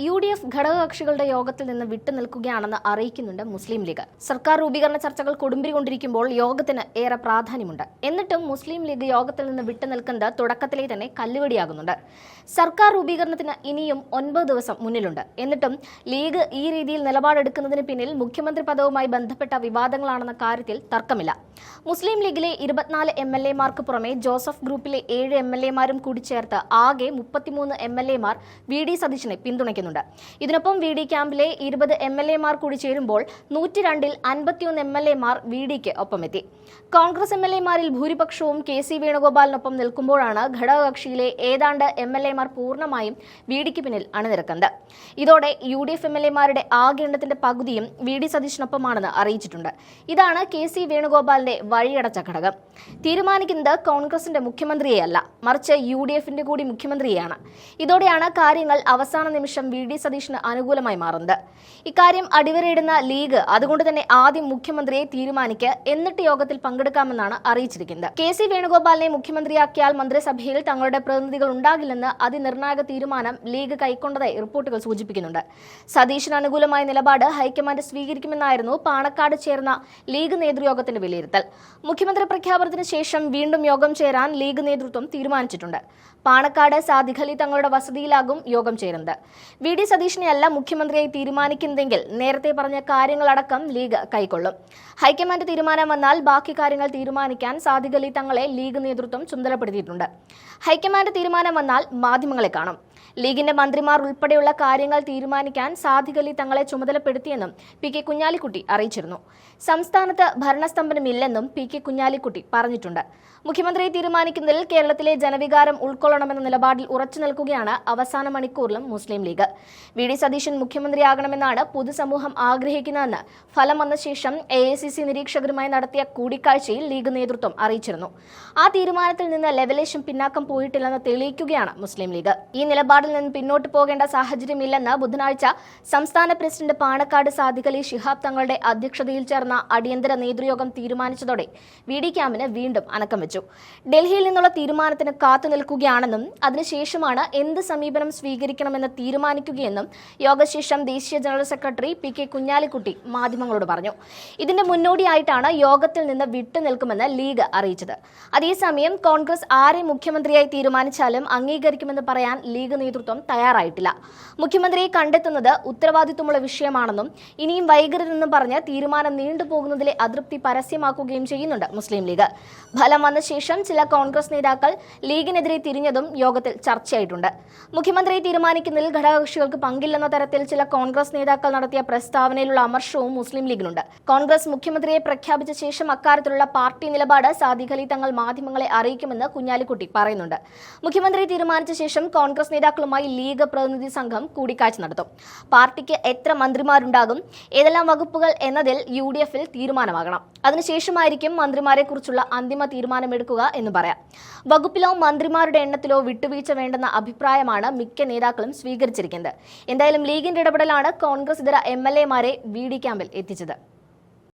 UDF ഘടകകക്ഷികളുടെ യോഗത്തിൽ നിന്ന് വിട്ടുനിൽക്കുകയാണെന്ന് അറിയിക്കുന്നുണ്ട് മുസ്ലിം ലീഗ്. സർക്കാർ രൂപീകരണ ചർച്ചകൾ കൊടുമ്പിരികൊണ്ടിരിക്കുമ്പോൾ യോഗത്തിന് ഏറെ പ്രാധാന്യമുണ്ട്. എന്നിട്ടും മുസ്ലിം ലീഗ് യോഗത്തിൽ നിന്ന് വിട്ടുനിൽക്കുന്നത് തുടക്കത്തിലെ തന്നെ കല്ലുകടിയാകുന്നുണ്ട്. സർക്കാർ രൂപീകരണത്തിന് ഇനിയും 9 ദിവസം മുന്നിലുണ്ട്. എന്നിട്ടും ലീഗ് ഈ രീതിയിൽ നിലപാടെടുക്കുന്നതിന് പിന്നിൽ മുഖ്യമന്ത്രി പദവുമായി ബന്ധപ്പെട്ട വിവാദങ്ങളാണെന്ന കാര്യത്തിൽ തർക്കമില്ല. മുസ്ലിം ലീഗിലെ 24 MLA-മാർക്ക് പുറമെ ജോസഫ് ഗ്രൂപ്പിലെ 7 MLA-മാരും കൂടി ചേർത്ത് ആകെ 33 MLA-മാർ VD സതീശനെ പിന്തുണയ്ക്കുന്നുണ്ട്. ഇതിനൊപ്പം VD ക്യാമ്പിലെ 20 MLA-മാർ കൂടി ചേരുമ്പോൾ 102-ൽ 51 MLA-മാർ VDക്ക് ഒപ്പമെത്തി. കോൺഗ്രസ് MLA-മാരിൽ ഭൂരിപക്ഷവും KC വേണുഗോപാലിനൊപ്പം നിൽക്കുമ്പോഴാണ് ഘടകകക്ഷിയിലെ ഏതാണ്ട് MLA-മാർ പൂർണ്ണമായും VDക്ക് പിന്നിൽ അണിനിരക്കുന്നത്. ഇതോടെ UDF MLA-മാരുടെ ആകെ എണ്ണത്തിന്റെ പകുതിയും VD സതീശനൊപ്പമാണെന്ന് അറിയിച്ചിട്ടുണ്ട്. ഇതാണ് KC വേണുഗോപാലിന്റെ വഴിയടച്ച ഘടകം. തീരുമാനിക്കുന്നത് കോൺഗ്രസിന്റെ മുഖ്യമന്ത്രിയെയല്ല, മറിച്ച് UDF-ന്റെ കൂടി മുഖ്യമന്ത്രിയെയാണ്. ഇതോടെയാണ് കാര്യങ്ങൾ അവസാന നിമിഷം VD സതീശന് അനുകൂലമായി മാറുന്നത്. ഇക്കാര്യം അടിവരയിടുന്ന ലീഗ് അതുകൊണ്ട് തന്നെ ആദ്യം മുഖ്യമന്ത്രിയെ തീരുമാനിക്കുക, എന്നിട്ട് യോഗത്തിൽ പങ്കെടുക്കാമെന്നാണ് അറിയിച്ചിരിക്കുന്നത്. KC വേണുഗോപാലിനെ മുഖ്യമന്ത്രിയാക്കിയാൽ മന്ത്രിസഭയിൽ തങ്ങളുടെ പ്രതിനിധികൾ ഉണ്ടാകില്ലെന്ന് അതിനിർണായക തീരുമാനം ലീഗ് കൈക്കൊണ്ടതായി റിപ്പോർട്ടുകൾ സൂചിപ്പിക്കുന്നുണ്ട്. സതീശന് അനുകൂലമായ നിലപാട് ഹൈക്കമാൻഡ് സ്വീകരിക്കുമെന്നായിരുന്നു പാണക്കാട് ചേർന്ന ലീഗ് നേതൃയോഗത്തിന്റെ വിലയിരുത്തൽ. മുഖ്യമന്ത്രി പ്രഖ്യാപനത്തിന് ശേഷം വീണ്ടും യോഗം ചേരാൻ ലീഗ് നേതൃത്വം തീരുമാനിച്ചിട്ടുണ്ട്. പാണക്കാട് സാദിഖ് അലി തങ്ങളുടെ വസതിയിലാകും യോഗം ചേരുന്നത്. VD സതീശനെയല്ല മുഖ്യമന്ത്രിയായി തീരുമാനിക്കുന്നതെങ്കിൽ നേരത്തെ പറഞ്ഞ കാര്യങ്ങളടക്കം ലീഗ് കൈക്കൊള്ളും. ഹൈക്കമാൻഡ് തീരുമാനം വന്നാൽ ബാക്കി കാര്യങ്ങൾ തീരുമാനിക്കാൻ സാദിഖ് അലി തങ്ങളെ ലീഗ് നേതൃത്വം ചുമതലപ്പെടുത്തിയിട്ടുണ്ട്. ഹൈക്കമാൻഡ് തീരുമാനം വന്നാൽ മാധ്യമങ്ങളെ കാണും. ലീഗിന്റെ മന്ത്രിമാർ ഉൾപ്പെടെയുള്ള കാര്യങ്ങൾ തീരുമാനിക്കാൻ സാദിഖ് അലി തങ്ങളെ ചുമതലപ്പെടുത്തിയെന്നും PK കുഞ്ഞാലിക്കുട്ടി അറിയിച്ചിരുന്നു. സംസ്ഥാനത്ത് ഭരണസ്തംഭനമില്ലെന്നും PK കുഞ്ഞാലിക്കുട്ടി പറഞ്ഞിട്ടുണ്ട്. മുഖ്യമന്ത്രിയെ തീരുമാനിക്കുന്നതിൽ കേരളത്തിലെ ജനവികാരം ഉൾക്കൊള്ളണമെന്ന നിലപാടിൽ ഉറച്ചു നിൽക്കുകയാണ് അവസാന മണിക്കൂറിലും മുസ്ലിം ലീഗ്. VD സതീശൻ മുഖ്യമന്ത്രിയാകണമെന്നാണ് പൊതുസമൂഹം ആഗ്രഹിക്കുന്നതെന്ന് ഫലം വന്ന ശേഷം AICC നിരീക്ഷകരുമായി നടത്തിയ കൂടിക്കാഴ്ചയിൽ ലീഗ് നേതൃത്വം അറിയിച്ചിരുന്നു. ആ തീരുമാനത്തിൽ നിന്ന് ലെവലേശം പിന്നാക്കം പോയിട്ടില്ലെന്ന് തെളിയിക്കുകയാണ് മുസ്ലിം ലീഗ്. ഈ നിലപാടിൽ നിന്ന് പിന്നോട്ട് പോകേണ്ട സാഹചര്യമില്ലെന്ന് ബുധനാഴ്ച സംസ്ഥാന പ്രസിഡന്റ് പാണക്കാട് സാദിഖ് അലി ശിഹാബ് തങ്ങളുടെ അധ്യക്ഷതയിൽ ചേർന്ന അടിയന്തര നേതൃയോഗം തീരുമാനിച്ചതോടെ VD ക്യാമ്പിന് വീണ്ടും അനക്കം വെച്ചു. ഡൽഹിയിൽ നിന്നുള്ള തീരുമാനത്തിന് കാത്തുനിൽക്കുകയാണെന്നും അതിനുശേഷമാണ് എന്ത് സമീപനം സ്വീകരിക്കണമെന്ന് തീരുമാനിക്കുകയെന്നും യോഗശേഷം ദേശീയ ജനറൽ സെക്രട്ടറി PK കുഞ്ഞാലിക്കുട്ടി മാധ്യമങ്ങളോട് പറഞ്ഞു. ഇതിന്റെ മുന്നോടിയായിട്ടാണ് യോഗത്തിൽ നിന്ന് വിട്ടുനിൽക്കുമെന്ന് ലീഗ് അറിയിച്ചത്. അതേസമയം കോൺഗ്രസ് ആരെ മുഖ്യമന്ത്രിയായി തീരുമാനിച്ചാലും അംഗീകരിക്കുമെന്ന് പറയാൻ ലീഗ് നേതൃത്വം തയ്യാറായിട്ടില്ല. മുഖ്യമന്ത്രിയെ കണ്ടെത്തുന്നത് ഉത്തരവാദിത്വമുള്ള വിഷയമാണെന്നും ഇനിയും വൈകരുതെന്നും പറഞ്ഞ് തീരുമാനം നീണ്ടുപോകുന്നതിലെ അതൃപ്തി പരസ്യമാക്കുകയും ചെയ്യുന്നുണ്ട് മുസ്ലിം ലീഗ്. ഫലം വന്ന ശേഷം ചില കോൺഗ്രസ് നേതാക്കൾ ലീഗിനെതിരെ തിരിഞ്ഞതും യോഗത്തിൽ ചർച്ചയായിട്ടുണ്ട്. മുഖ്യമന്ത്രിയെ തീരുമാനിക്കുന്നതിൽ ഘടകകക്ഷികൾക്ക് പങ്കില്ലെന്ന തരത്തിൽ ചില കോൺഗ്രസ് നേതാക്കൾ നടത്തിയ പ്രസ്താവനയിലുള്ള അമർഷവും മുസ്ലിം ലീഗിനുണ്ട്. കോൺഗ്രസ് മുഖ്യമന്ത്രിയെ പ്രഖ്യാപിച്ച ശേഷം അക്കാര്യത്തിലുള്ള പാർട്ടി നിലപാട് സാദിഖ് അലി തങ്ങൾ മാധ്യമങ്ങളെ അറിയിക്കുമെന്ന് കുഞ്ഞാലിക്കുട്ടി പറയുന്നുണ്ട്. മുഖ്യമന്ത്രിയെ തീരുമാനിച്ച ശേഷം കോൺഗ്രസ് നേതാക്കളുമായി ലീഗ് പ്രതിനിധി സംഘം കൂടിക്കാഴ്ച നടത്തും. പാർട്ടിക്ക് എത്ര മന്ത്രിമാരുണ്ടാകും, ഏതെല്ലാം വകുപ്പുകൾ എന്നതിൽ UDF-ൽ തീരുമാനമാകണം. അതിനുശേഷമായിരിക്കും മന്ത്രിമാരെ കുറിച്ചുള്ള അന്തിമ തീരുമാനമെടുക്കുക എന്ന് പറയാം. വകുപ്പിലോ മന്ത്രിമാരുടെ എണ്ണത്തിലോ വിട്ടുവീഴ്ച വേണ്ടെന്ന അഭിപ്രായമാണ് മിക്ക നേതാക്കളും സ്വീകരിച്ചിരിക്കുന്നത്. എന്തായാലും ലീഗിന്റെ ഇടപെടലാണ് കോൺഗ്രസ് ഇതര MLA-മാരെ VD ക്യാമ്പിൽ എത്തിച്ചത്.